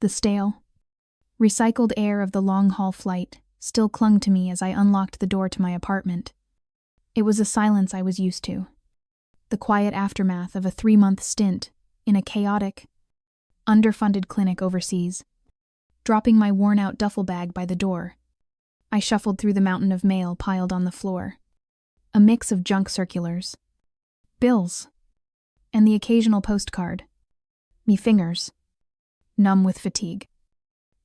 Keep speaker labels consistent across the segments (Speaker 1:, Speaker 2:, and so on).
Speaker 1: The stale, recycled air of the long-haul flight still clung to me as I unlocked the door to my apartment. It was a silence I was used to, the quiet aftermath of a 3-month stint in a chaotic, underfunded clinic overseas. Dropping my worn-out duffel bag by the door, I shuffled through the mountain of mail piled on the floor. A mix of junk circulars, bills, and the occasional postcard. Me fingers, numb with fatigue,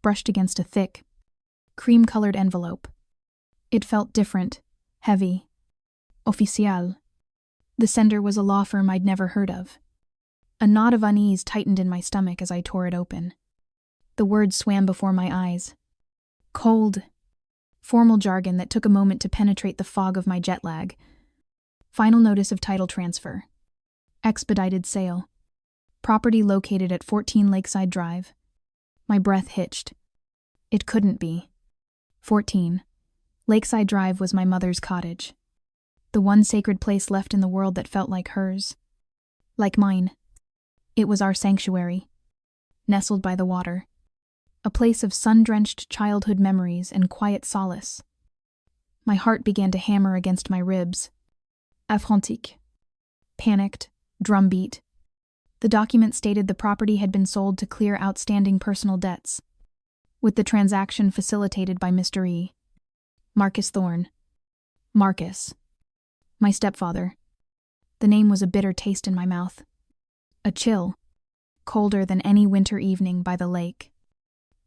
Speaker 1: brushed against a thick, cream-colored envelope. It felt different, heavy, oficial. The sender was a law firm I'd never heard of. A knot of unease tightened in my stomach as I tore it open. The words swam before my eyes. Cold, formal jargon that took a moment to penetrate the fog of my jet lag. Final notice of title transfer. Expedited sale. Property located at 14 Lakeside Drive. My breath hitched. It couldn't be. 14. Lakeside Drive was my mother's cottage. The one sacred place left in the world that felt like hers. Like mine. It was our sanctuary. Nestled by the water. A place of sun-drenched childhood memories and quiet solace. My heart began to hammer against my ribs. Affrontique. Panicked. Drumbeat. The document stated the property had been sold to clear outstanding personal debts, with the transaction facilitated by Mr. E. Marcus Thorne. Marcus. My stepfather. The name was a bitter taste in my mouth. A chill, colder than any winter evening by the lake,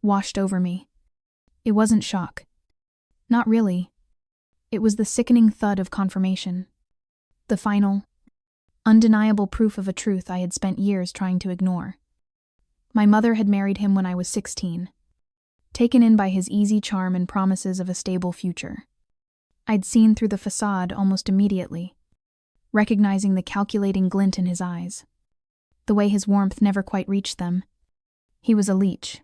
Speaker 1: washed over me. It wasn't shock. Not really. It was the sickening thud of confirmation. The final, undeniable proof of a truth I had spent years trying to ignore. My mother had married him when I was 16, taken in by his easy charm and promises of a stable future. I'd seen through the facade almost immediately, recognizing the calculating glint in his eyes, the way his warmth never quite reached them. He was a leech,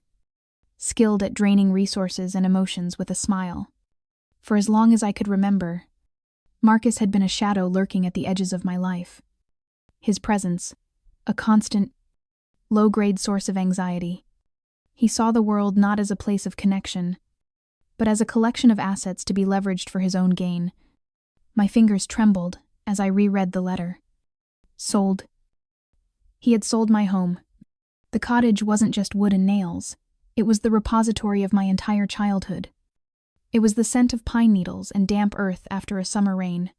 Speaker 1: skilled at draining resources and emotions with a smile. For as long as I could remember, Marcus had been a shadow lurking at the edges of my life. His presence, a constant, low-grade source of anxiety. He saw the world not as a place of connection, but as a collection of assets to be leveraged for his own gain. My fingers trembled as I reread the letter. Sold. He had sold my home. The cottage wasn't just wood and nails. It was the repository of my entire childhood. It was the scent of pine needles and damp earth after a summer rain.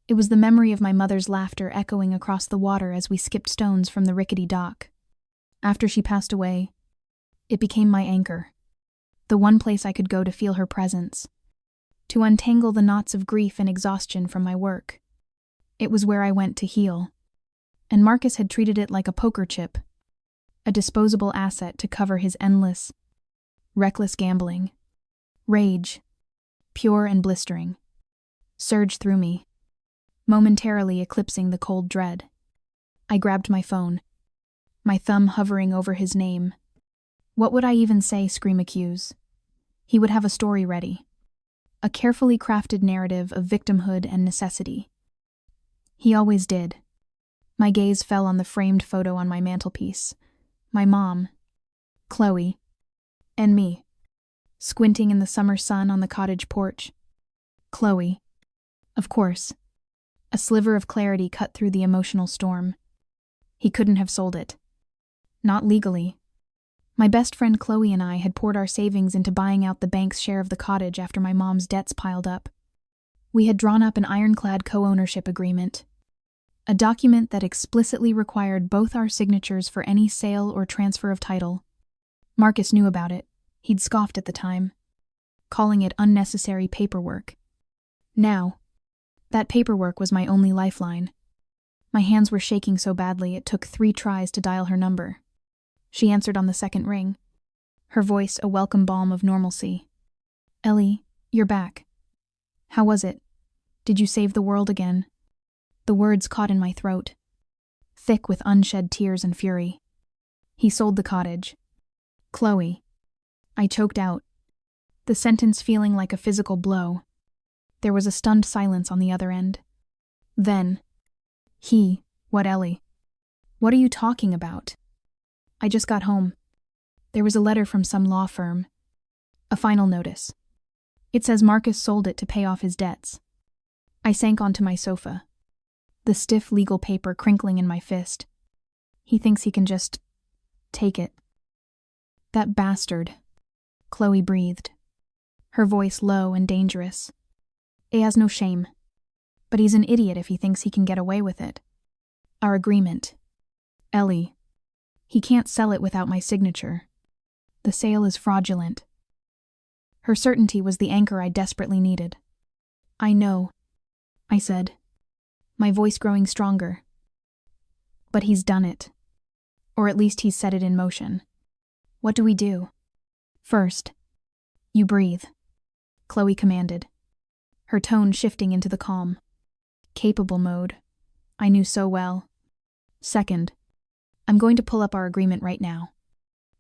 Speaker 1: It was the memory of my mother's laughter echoing across the water as we skipped stones from the rickety dock. After she passed away, it became my anchor, the one place I could go to feel her presence, to untangle the knots of grief and exhaustion from my work. It was where I went to heal, and Marcus had treated it like a poker chip, a disposable asset to cover his endless, reckless gambling. Rage, pure and blistering, surged through me, momentarily eclipsing the cold dread. I grabbed my phone, my thumb hovering over his name. What would I even say, scream accuse? He would have a story ready, a carefully crafted narrative of victimhood and necessity. He always did. My gaze fell on the framed photo on my mantelpiece. My mom, Chloe, and me, squinting in the summer sun on the cottage porch. Chloe. Of course. A sliver of clarity cut through the emotional storm. He couldn't have sold it. Not legally. My best friend Chloe and I had poured our savings into buying out the bank's share of the cottage after my mom's debts piled up. We had drawn up an ironclad co-ownership agreement, a document that explicitly required both our signatures for any sale or transfer of title. Marcus knew about it. He'd scoffed at the time, calling it unnecessary paperwork. Now, that paperwork was my only lifeline. My hands were shaking so badly it took 3 tries to dial her number. She answered on the second ring, her voice a welcome balm of normalcy. "Ellie, you're back. How was it? Did you save the world again?" The words caught in my throat, thick with unshed tears and fury. He sold the cottage. Chloe. I choked out, the sentence feeling like a physical blow. There was a stunned silence on the other end. Then, what, Ellie? What are you talking about? I just got home. There was a letter from some law firm. A final notice. It says Marcus sold it to pay off his debts. I sank onto my sofa, the stiff legal paper crinkling in my fist. He thinks he can just take it. That bastard, Chloe breathed, her voice low and dangerous. He has no shame, but he's an idiot if he thinks he can get away with it. Our agreement. Ellie. He can't sell it without my signature. The sale is fraudulent. Her certainty was the anchor I desperately needed. I know, I said, my voice growing stronger. But he's done it. Or at least he's set it in motion. What do we do? First, you breathe, Chloe commanded, her tone shifting into the calm, capable mode I knew so well. Second, I'm going to pull up our agreement right now.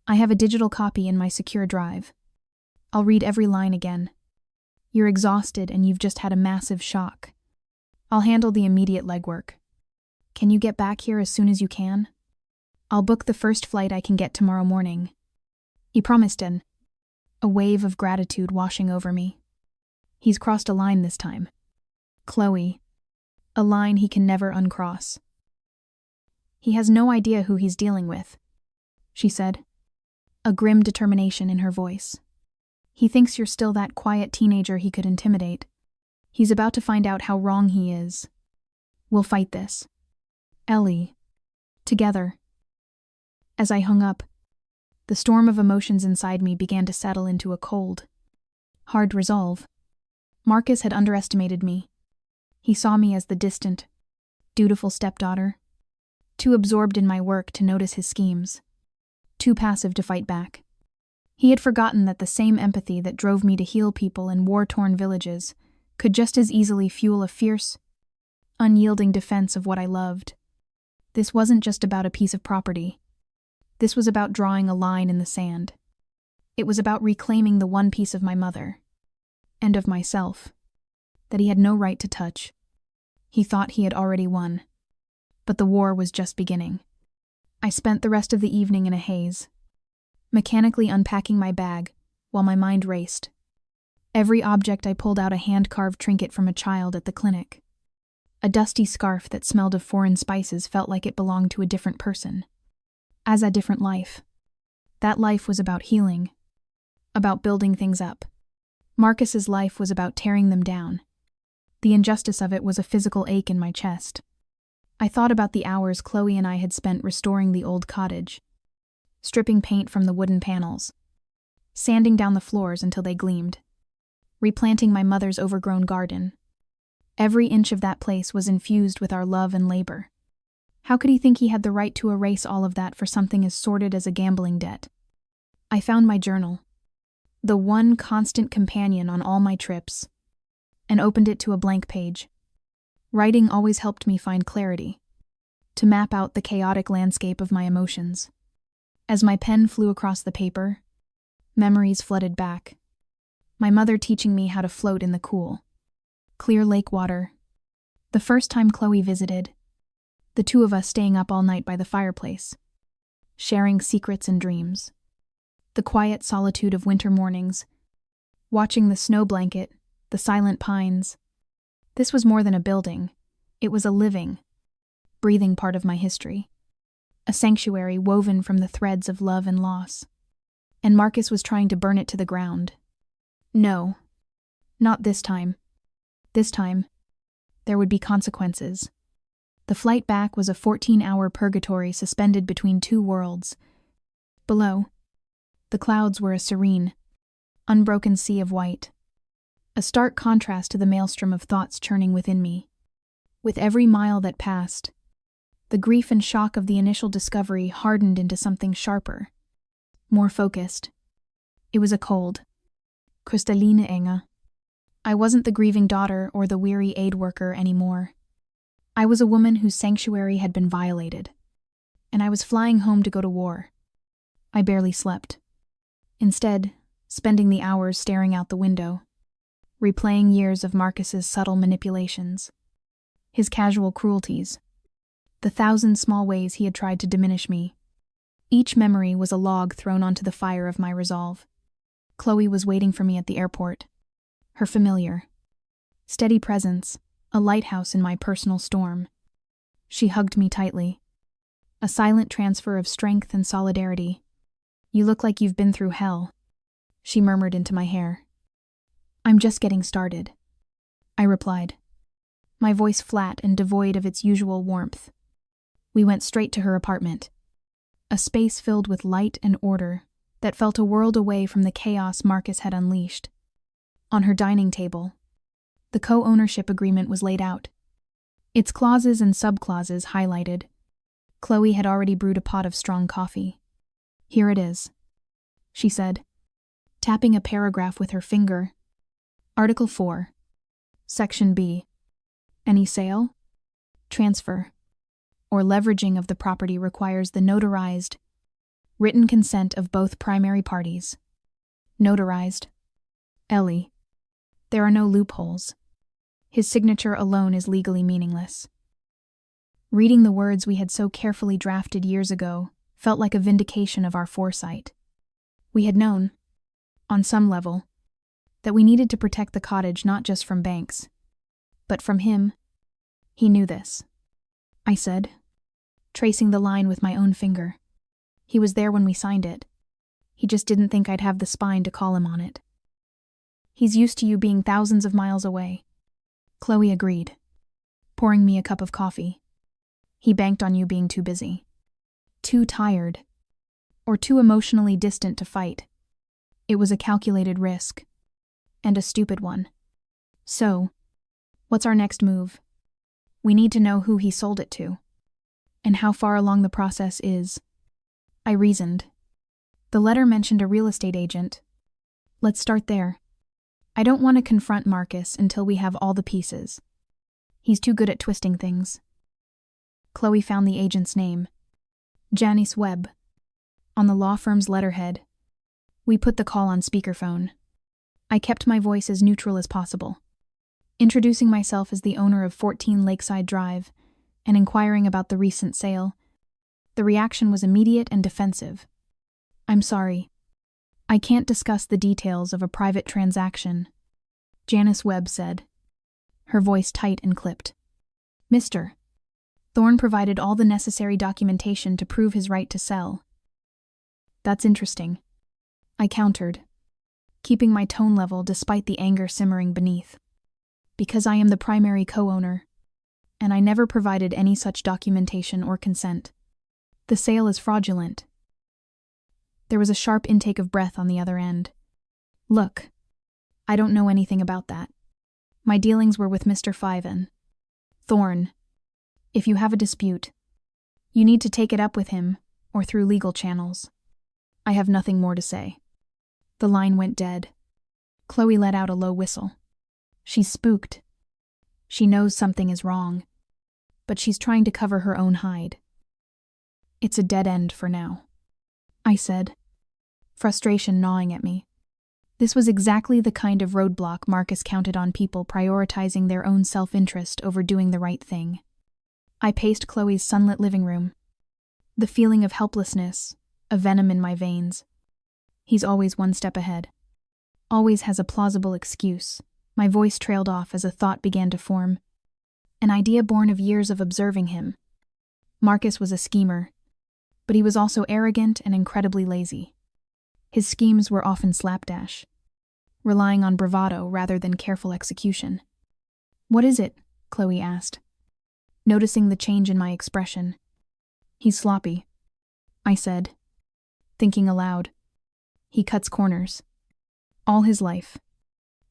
Speaker 1: I have a digital copy in my secure drive. I'll read every line again. You're exhausted and you've just had a massive shock. I'll handle the immediate legwork. Can you get back here as soon as you can? I'll book the first flight I can get tomorrow morning. He promised, a wave of gratitude washing over me. He's crossed a line this time. Chloe. A line he can never uncross. He has no idea who he's dealing with, she said, a grim determination in her voice. He thinks you're still that quiet teenager he could intimidate. He's about to find out how wrong he is. We'll fight this. Ellie. Together. As I hung up, the storm of emotions inside me began to settle into a cold, hard resolve. Marcus had underestimated me. He saw me as the distant, dutiful stepdaughter, too absorbed in my work to notice his schemes, too passive to fight back. He had forgotten that the same empathy that drove me to heal people in war-torn villages could just as easily fuel a fierce, unyielding defense of what I loved. This wasn't just about a piece of property. This was about drawing a line in the sand. It was about reclaiming the one piece of my mother, and of myself, that he had no right to touch. He thought he had already won. But the war was just beginning. I spent the rest of the evening in a haze, mechanically unpacking my bag while my mind raced. Every object I pulled out a hand-carved trinket from a child at the clinic. A dusty scarf that smelled of foreign spices felt like it belonged to a different person. As a different life. That life was about healing, about building things up. Marcus's life was about tearing them down. The injustice of it was a physical ache in my chest. I thought about the hours Chloe and I had spent restoring the old cottage, stripping paint from the wooden panels, sanding down the floors until they gleamed, replanting my mother's overgrown garden. Every inch of that place was infused with our love and labor. How could he think he had the right to erase all of that for something as sordid as a gambling debt? I found my journal, the one constant companion on all my trips, and opened it to a blank page. Writing always helped me find clarity, to map out the chaotic landscape of my emotions. As my pen flew across the paper, memories flooded back. My mother teaching me how to float in the cool, clear lake water. The first time Chloe visited, the two of us staying up all night by the fireplace, sharing secrets and dreams. The quiet solitude of winter mornings, watching the snow blanket, the silent pines. This was more than a building. It was a living, breathing part of my history. A sanctuary woven from the threads of love and loss. And Marcus was trying to burn it to the ground. No, not this time. This time, there would be consequences. The flight back was a 14-hour purgatory suspended between two worlds. Below, the clouds were a serene, unbroken sea of white. A stark contrast to the maelstrom of thoughts churning within me. With every mile that passed, the grief and shock of the initial discovery hardened into something sharper, more focused. It was a cold, kristalline enge. I wasn't the grieving daughter or the weary aid worker anymore. I was a woman whose sanctuary had been violated, and I was flying home to go to war. I barely slept. Instead, spending the hours staring out the window, replaying years of Marcus's subtle manipulations, his casual cruelties, the thousand small ways he had tried to diminish me. Each memory was a log thrown onto the fire of my resolve. Chloe was waiting for me at the airport. Her familiar, steady presence, a lighthouse in my personal storm. She hugged me tightly. A silent transfer of strength and solidarity. "You look like you've been through hell," she murmured into my hair. "I'm just getting started," I replied, my voice flat and devoid of its usual warmth. We went straight to her apartment, a space filled with light and order that felt a world away from the chaos Marcus had unleashed. On her dining table, the co-ownership agreement was laid out, its clauses and sub-clauses highlighted. Chloe had already brewed a pot of strong coffee. "Here it is," she said, tapping a paragraph with her finger. Article 4, Section B. Any sale, transfer, or leveraging of the property requires the notarized, written consent of both primary parties. Notarized. Ellie. There are no loopholes. His signature alone is legally meaningless. Reading the words we had so carefully drafted years ago felt like a vindication of our foresight. We had known, on some level, that we needed to protect the cottage not just from banks, but from him. He knew this, I said, tracing the line with my own finger. He was there when we signed it. He just didn't think I'd have the spine to call him on it. He's used to you being thousands of miles away. Chloe agreed, pouring me a cup of coffee. He banked on you being too busy, too tired, or too emotionally distant to fight. It was a calculated risk, and a stupid one. So, what's our next move? We need to know who he sold it to, and how far along the process is. I reasoned. The letter mentioned a real estate agent. Let's start there. I don't want to confront Marcus until we have all the pieces. He's too good at twisting things. Chloe found the agent's name. Janice Webb. On the law firm's letterhead. We put the call on speakerphone. I kept my voice as neutral as possible, introducing myself as the owner of 14 Lakeside Drive and inquiring about the recent sale. The reaction was immediate and defensive. "I'm sorry. I can't discuss the details of a private transaction," Janice Webb said, her voice tight and clipped. "Mr. Thorne provided all the necessary documentation to prove his right to sell." "That's interesting," I countered, keeping my tone level despite the anger simmering beneath. "Because I am the primary co-owner, and I never provided any such documentation or consent. The sale is fraudulent." There was a sharp intake of breath on the other end. "Look, I don't know anything about that. My dealings were with Mr. Fiven. Thorne, if you have a dispute, you need to take it up with him or through legal channels. I have nothing more to say." The line went dead. Chloe let out a low whistle. She's spooked. She knows something is wrong, but she's trying to cover her own hide. "It's a dead end for now," I said, frustration gnawing at me. This was exactly the kind of roadblock Marcus counted on people prioritizing their own self-interest over doing the right thing. I paced Chloe's sunlit living room, the feeling of helplessness, a venom in my veins. He's always one step ahead. Always has a plausible excuse. My voice trailed off as a thought began to form. An idea born of years of observing him. Marcus was a schemer, but he was also arrogant and incredibly lazy. His schemes were often slapdash, relying on bravado rather than careful execution. "What is it?" Chloe asked, noticing the change in my expression. "He's sloppy," I said, thinking aloud. "He cuts corners. All his life.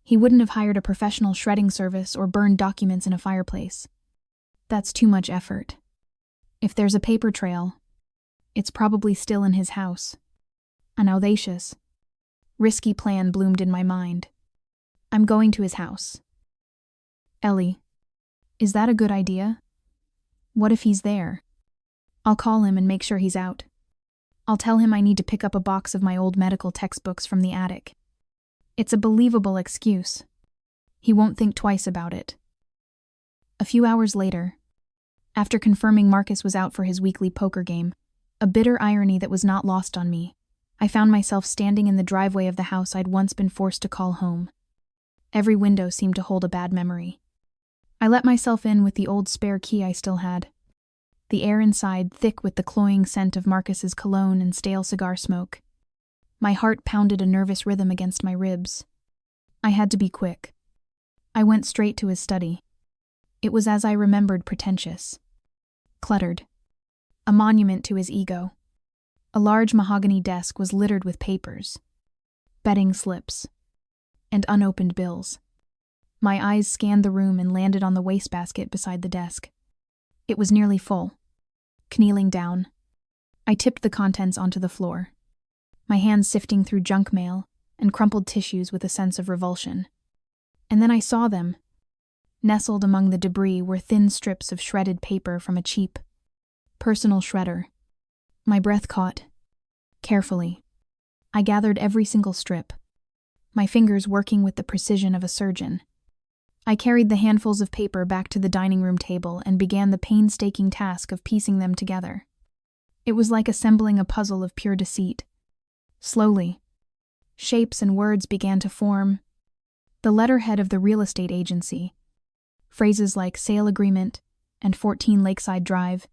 Speaker 1: He wouldn't have hired a professional shredding service or burned documents in a fireplace. That's too much effort. If there's a paper trail, it's probably still in his house." An audacious, risky plan bloomed in my mind. "I'm going to his house." "Ellie, is that a good idea? What if he's there? I'll call him and make sure he's out. I'll tell him I need to pick up a box of my old medical textbooks from the attic. It's a believable excuse. He won't think twice about it." A few hours later, after confirming Marcus was out for his weekly poker game, A bitter irony that was not lost on me. I found myself standing in the driveway of the house I'd once been forced to call home. Every window seemed to hold a bad memory. I let myself in with the old spare key I still had. The air inside thick with the cloying scent of Marcus's cologne and stale cigar smoke. My heart pounded a nervous rhythm against my ribs. I had to be quick. I went straight to his study. It was as I remembered, pretentious. Cluttered. A monument to his ego. A large mahogany desk was littered with papers, betting slips, and unopened bills. My eyes scanned the room and landed on the wastebasket beside the desk. It was nearly full. Kneeling down, I tipped the contents onto the floor, my hands sifting through junk mail and crumpled tissues with a sense of revulsion. And then I saw them. Nestled among the debris were thin strips of shredded paper from a cheap, personal shredder. My breath caught. Carefully, I gathered every single strip, my fingers working with the precision of a surgeon. I carried the handfuls of paper back to the dining room table and began the painstaking task of piecing them together. It was like assembling a puzzle of pure deceit. Slowly, shapes and words began to form. The letterhead of the real estate agency, phrases like sale agreement and 14 Lakeside Drive.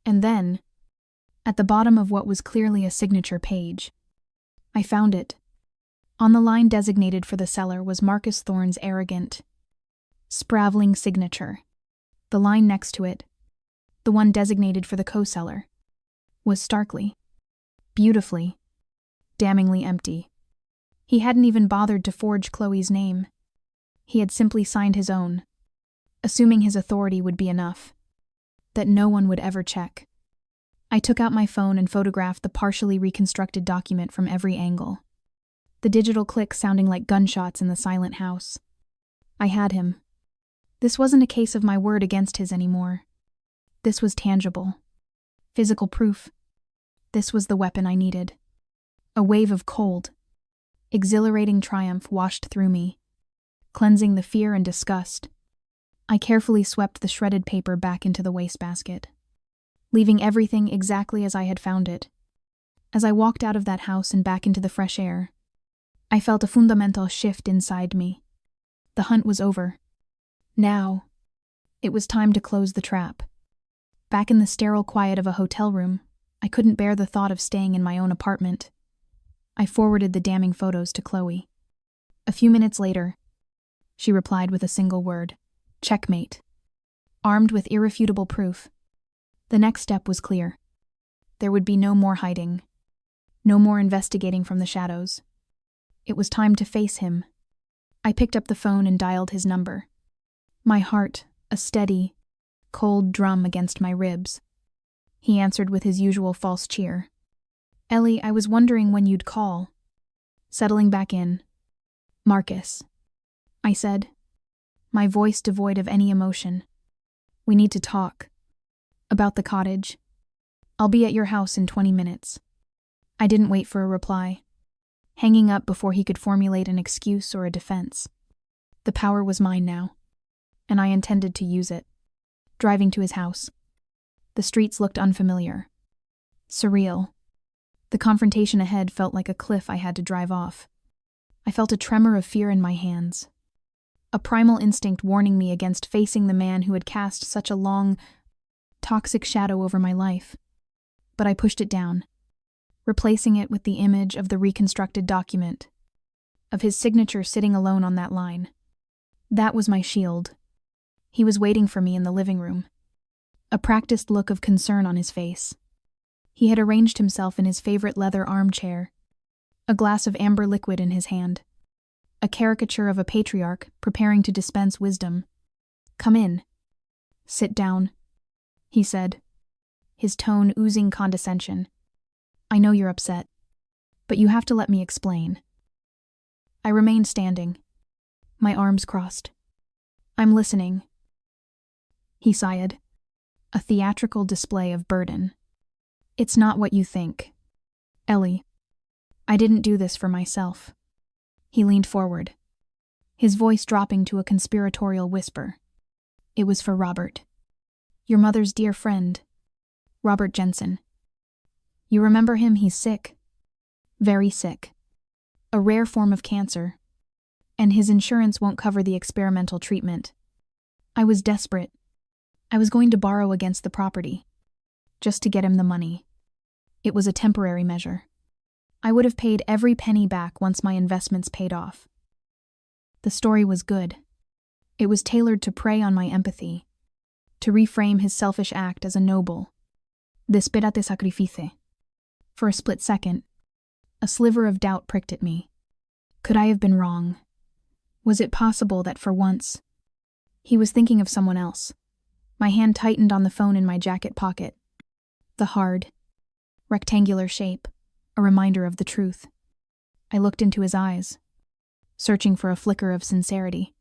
Speaker 1: And then, at the bottom of what was clearly a signature page, I found it. On the line designated for the seller was Marcus Thorne's arrogant, spraveling signature. The line next to it, the one designated for the co-seller, was starkly, beautifully, damningly empty. He hadn't even bothered to forge Chloe's name. He had simply signed his own, assuming his authority would be enough, that no one would ever check. I took out my phone and photographed the partially reconstructed document from every angle, the digital clicks sounding like gunshots in the silent house. I had him. This wasn't a case of my word against his anymore. This was tangible. Physical proof. This was the weapon I needed. A wave of cold, exhilarating triumph washed through me, cleansing the fear and disgust. I carefully swept the shredded paper back into the wastebasket, leaving everything exactly as I had found it. As I walked out of that house and back into the fresh air, I felt a fundamental shift inside me. The hunt was over. Now, it was time to close the trap. Back in the sterile quiet of a hotel room, I couldn't bear the thought of staying in my own apartment. I forwarded the damning photos to Chloe. A few minutes later, she replied with a single word: checkmate. Armed with irrefutable proof, the next step was clear. There would be no more hiding, no more investigating from the shadows. It was time to face him. I picked up the phone and dialed his number. My heart, a steady, cold drum against my ribs. He answered with his usual false cheer. "Ellie, I was wondering when you'd call." Settling back in. "Marcus," I said, my voice devoid of any emotion. "We need to talk. About the cottage. I'll be at your house in 20 minutes. I didn't wait for a reply, hanging up before he could formulate an excuse or a defense. The power was mine now, and I intended to use it. Driving to his house. The streets looked unfamiliar. Surreal. The confrontation ahead felt like a cliff I had to drive off. I felt a tremor of fear in my hands. A primal instinct warning me against facing the man who had cast such a long, toxic shadow over my life. But I pushed it down, replacing it with the image of the reconstructed document, of his signature sitting alone on that line. That was my shield. He was waiting for me in the living room, a practiced look of concern on his face. He had arranged himself in his favorite leather armchair, a glass of amber liquid in his hand, a caricature of a patriarch preparing to dispense wisdom. "Come in. Sit down," he said, his tone oozing condescension. "I know you're upset, but you have to let me explain." I remained standing, my arms crossed. "I'm listening," he sighed, a theatrical display of burden. "It's not what you think. Ellie, I didn't do this for myself." He leaned forward, his voice dropping to a conspiratorial whisper. "It was for Robert. Your mother's dear friend, Robert Jensen. You remember him? He's sick. Very sick. A rare form of cancer. And his insurance won't cover the experimental treatment. I was desperate. I was going to borrow against the property. Just to get him the money. It was a temporary measure. I would have paid every penny back once my investments paid off. The story was good. It was tailored to prey on my empathy, to reframe his selfish act as a noble. Despérate sacrifice. For a split second, a sliver of doubt pricked at me. Could I have been wrong? Was it possible that for once, he was thinking of someone else? My hand tightened on the phone in my jacket pocket. The hard, rectangular shape, a reminder of the truth. I looked into his eyes, searching for a flicker of sincerity,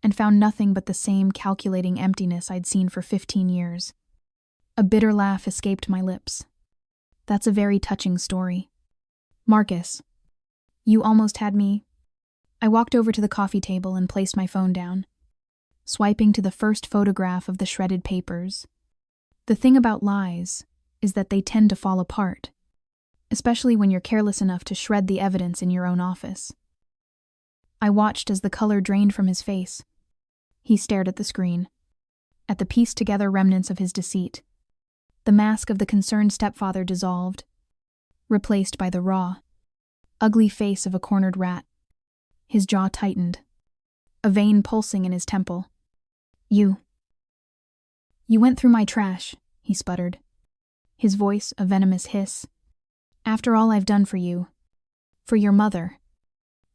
Speaker 1: and found nothing but the same calculating emptiness I'd seen for 15 years. A bitter laugh escaped my lips. That's a very touching story. Marcus, you almost had me. I walked over to the coffee table and placed my phone down, swiping to the first photograph of the shredded papers. The thing about lies is that they tend to fall apart, especially when you're careless enough to shred the evidence in your own office. I watched as the color drained from his face. He stared at the screen, at the pieced-together remnants of his deceit. The mask of the concerned stepfather dissolved, replaced by the raw, ugly face of a cornered rat. His jaw tightened, a vein pulsing in his temple. You went through my trash, he sputtered, his voice a venomous hiss. After all I've done for you, for your mother,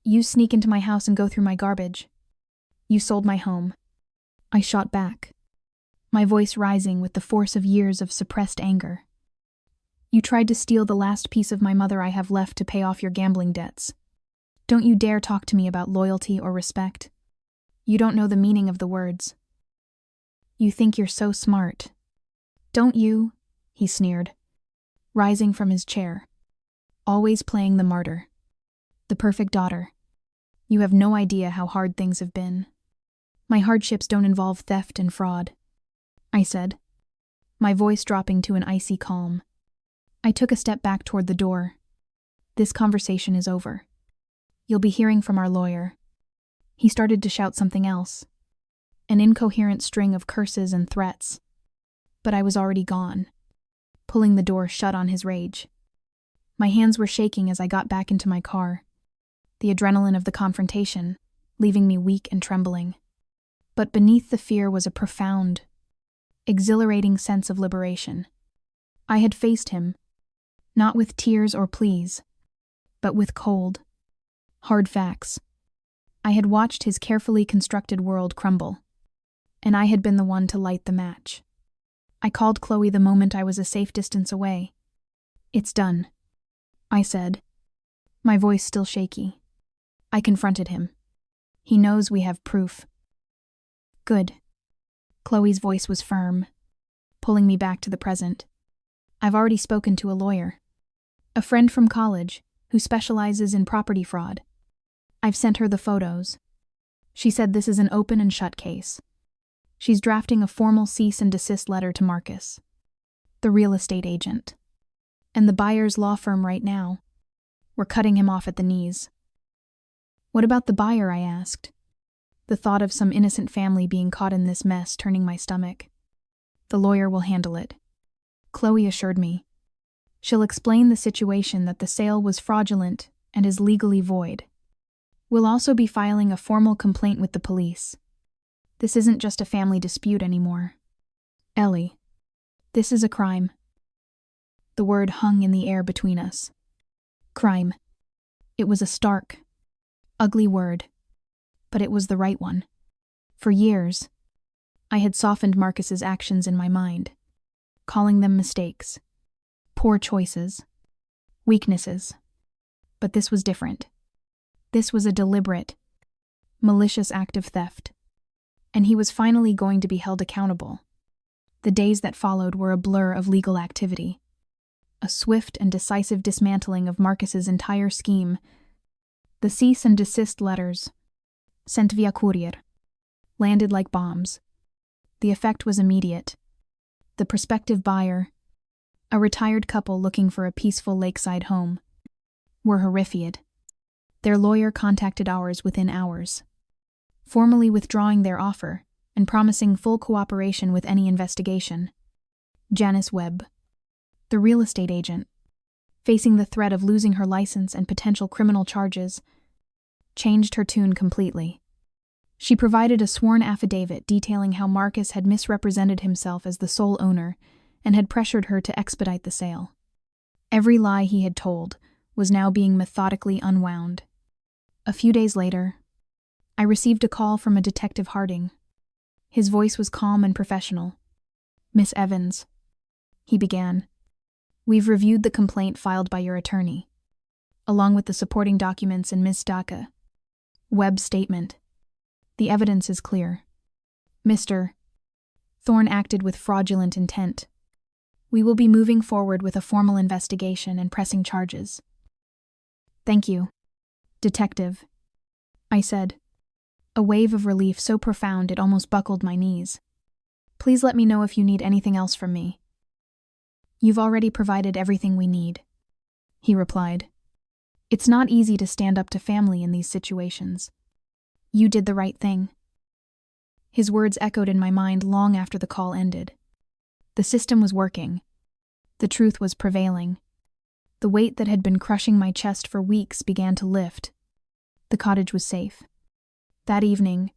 Speaker 1: you sneak into my house and go through my garbage. You sold my home. I shot back, my voice rising with the force of years of suppressed anger. You tried to steal the last piece of my mother I have left to pay off your gambling debts. Don't you dare talk to me about loyalty or respect. You don't know the meaning of the words. You think you're so smart. Don't you? He sneered, rising from his chair, always playing the martyr, the perfect daughter. You have no idea how hard things have been. My hardships don't involve theft and fraud, I said, my voice dropping to an icy calm. I took a step back toward the door. This conversation is over. You'll be hearing from our lawyer. He started to shout something else, an incoherent string of curses and threats. But I was already gone, pulling the door shut on his rage. My hands were shaking as I got back into my car, the adrenaline of the confrontation leaving me weak and trembling. But beneath the fear was a profound, exhilarating sense of liberation. I had faced him, not with tears or pleas, but with cold, hard facts. I had watched his carefully constructed world crumble, and I had been the one to light the match. I called Chloe the moment I was a safe distance away. It's done, I said, my voice still shaky. I confronted him. He knows we have proof. Good. Chloe's voice was firm, pulling me back to the present. I've already spoken to a lawyer, a friend from college who specializes in property fraud. I've sent her the photos. She said this is an open and shut case. She's drafting a formal cease and desist letter to Marcus, the real estate agent, and the buyer's law firm right now. We're cutting him off at the knees. What about the buyer? I asked, the thought of some innocent family being caught in this mess turning my stomach. The lawyer will handle it, Chloe assured me. She'll explain the situation, that the sale was fraudulent and is legally void. We'll also be filing a formal complaint with the police. This isn't just a family dispute anymore. Ellie, this is a crime. The word hung in the air between us. Crime. It was a stark, ugly word, but it was the right one. For years, I had softened Marcus's actions in my mind, calling them mistakes, poor choices, weaknesses. But this was different. This was a deliberate, malicious act of theft, and he was finally going to be held accountable. The days that followed were a blur of legal activity, a swift and decisive dismantling of Marcus's entire scheme. The cease and desist letters, sent via courier, landed like bombs. The effect was immediate. The prospective buyer, a retired couple looking for a peaceful lakeside home, were horrified. Their lawyer contacted ours within hours, formally withdrawing their offer and promising full cooperation with any investigation. Janice Webb, the real estate agent, facing the threat of losing her license and potential criminal charges, changed her tune completely. She provided a sworn affidavit detailing how Marcus had misrepresented himself as the sole owner and had pressured her to expedite the sale. Every lie he had told was now being methodically unwound. A few days later, I received a call from a Detective Harding. His voice was calm and professional. "Miss Evans," he began, "we've reviewed the complaint filed by your attorney, along with the supporting documents and Ms. Webb's statement. The evidence is clear. Mr. Thorne acted with fraudulent intent. We will be moving forward with a formal investigation and pressing charges." "Thank you, Detective," I said, a wave of relief so profound it almost buckled my knees. "Please let me know if you need anything else from me." "You've already provided everything we need," he replied. "It's not easy to stand up to family in these situations. You did the right thing." His words echoed in my mind long after the call ended. The system was working. The truth was prevailing. The weight that had been crushing my chest for weeks began to lift. The cottage was safe. That evening,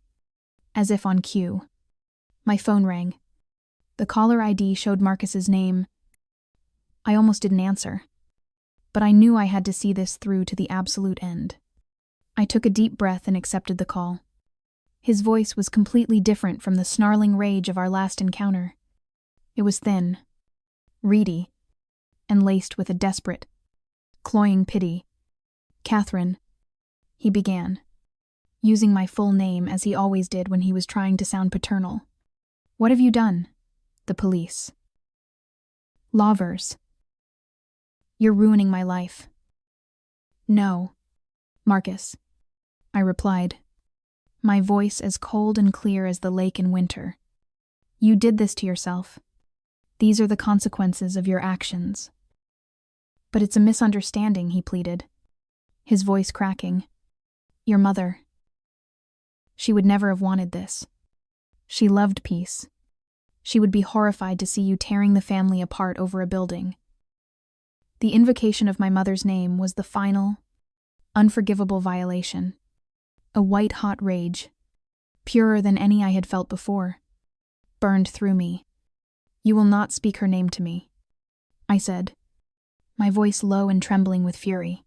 Speaker 1: as if on cue, my phone rang. The caller ID showed Marcus's name. I almost didn't answer, but I knew I had to see this through to the absolute end. I took a deep breath and accepted the call. His voice was completely different from the snarling rage of our last encounter. It was thin, reedy, and laced with a desperate, cloying pity. "Catherine," he began, using my full name as he always did when he was trying to sound paternal. "What have you done?" "The police." "Lovers. You're ruining my life." "No, Marcus," I replied, my voice as cold and clear as the lake in winter. "You did this to yourself. These are the consequences of your actions." "But it's a misunderstanding," he pleaded, his voice cracking. "Your mother. She would never have wanted this. She loved peace. She would be horrified to see you tearing the family apart over a building." The invocation of my mother's name was the final, unforgivable violation. A white-hot rage, purer than any I had felt before, burned through me. "You will not speak her name to me," I said, my voice low and trembling with fury.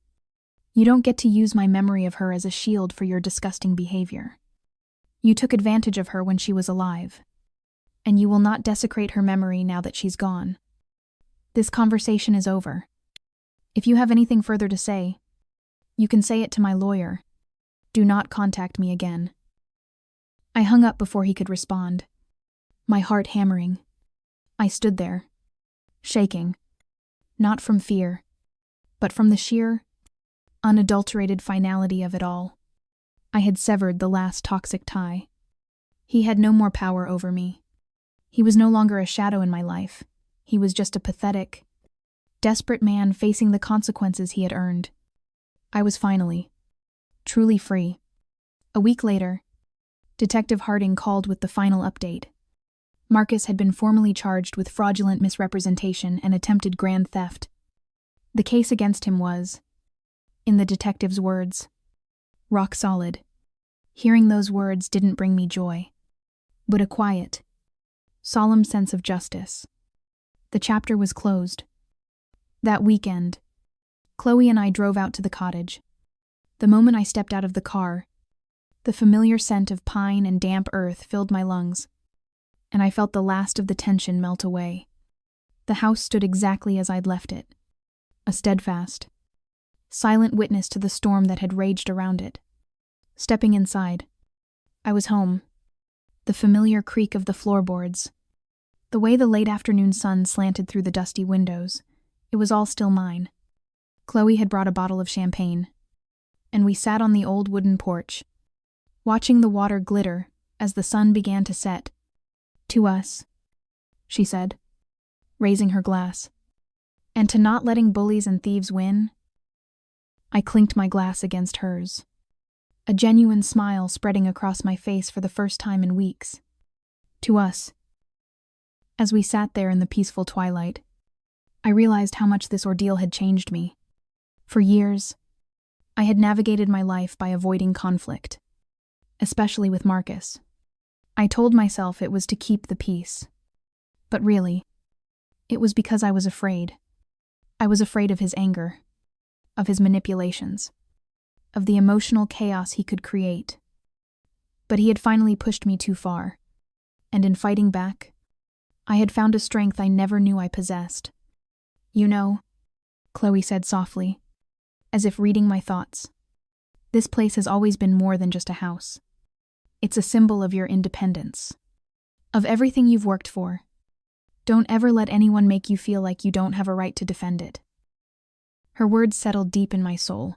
Speaker 1: "You don't get to use my memory of her as a shield for your disgusting behavior. You took advantage of her when she was alive, and you will not desecrate her memory now that she's gone. This conversation is over. If you have anything further to say, you can say it to my lawyer. Do not contact me again." I hung up before he could respond, my heart hammering. I stood there, shaking, not from fear, but from the sheer, unadulterated finality of it all. I had severed the last toxic tie. He had no more power over me. He was no longer a shadow in my life. He was just a pathetic, desperate man facing the consequences he had earned. I was finally, truly free. A week later, Detective Harding called with the final update. Marcus had been formally charged with fraudulent misrepresentation and attempted grand theft. The case against him was, in the detective's words, rock solid. Hearing those words didn't bring me joy, but a quiet, solemn sense of justice. The chapter was closed. That weekend, Chloe and I drove out to the cottage. The moment I stepped out of the car, the familiar scent of pine and damp earth filled my lungs, and I felt the last of the tension melt away. The house stood exactly as I'd left it, a steadfast, silent witness to the storm that had raged around it. Stepping inside, I was home. The familiar creak of the floorboards, the way the late afternoon sun slanted through the dusty windows, it was all still mine. Chloe had brought a bottle of champagne, and we sat on the old wooden porch, watching the water glitter as the sun began to set. "To us," she said, raising her glass. And to not letting bullies and thieves win? I clinked my glass against hers, a genuine smile spreading across my face for the first time in weeks. To us. As we sat there in the peaceful twilight, I realized how much this ordeal had changed me. For years, I had navigated my life by avoiding conflict, especially with Marcus. I told myself it was to keep the peace. But really, it was because I was afraid. I was afraid of his anger, of his manipulations, of the emotional chaos he could create. But he had finally pushed me too far, and in fighting back, I had found a strength I never knew I possessed. You know, Chloe said softly, as if reading my thoughts, this place has always been more than just a house. It's a symbol of your independence, of everything you've worked for. Don't ever let anyone make you feel like you don't have a right to defend it. Her words settled deep in my soul.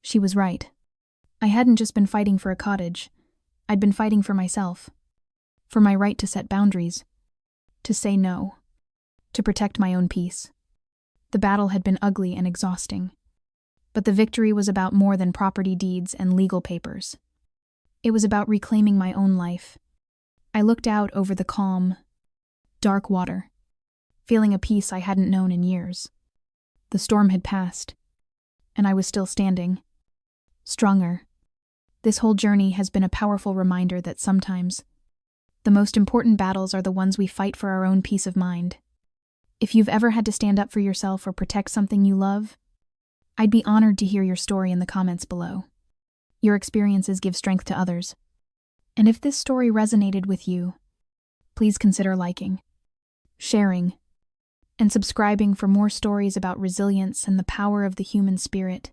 Speaker 1: She was right. I hadn't just been fighting for a cottage. I'd been fighting for myself. For my right to set boundaries. To say no. To protect my own peace. The battle had been ugly and exhausting. But the victory was about more than property deeds and legal papers. It was about reclaiming my own life. I looked out over the calm, dark water, feeling a peace I hadn't known in years. The storm had passed, and I was still standing, stronger. This whole journey has been a powerful reminder that sometimes the most important battles are the ones we fight for our own peace of mind. If you've ever had to stand up for yourself or protect something you love, I'd be honored to hear your story in the comments below. Your experiences give strength to others. And if this story resonated with you, please consider liking, sharing, and subscribing for more stories about resilience and the power of the human spirit.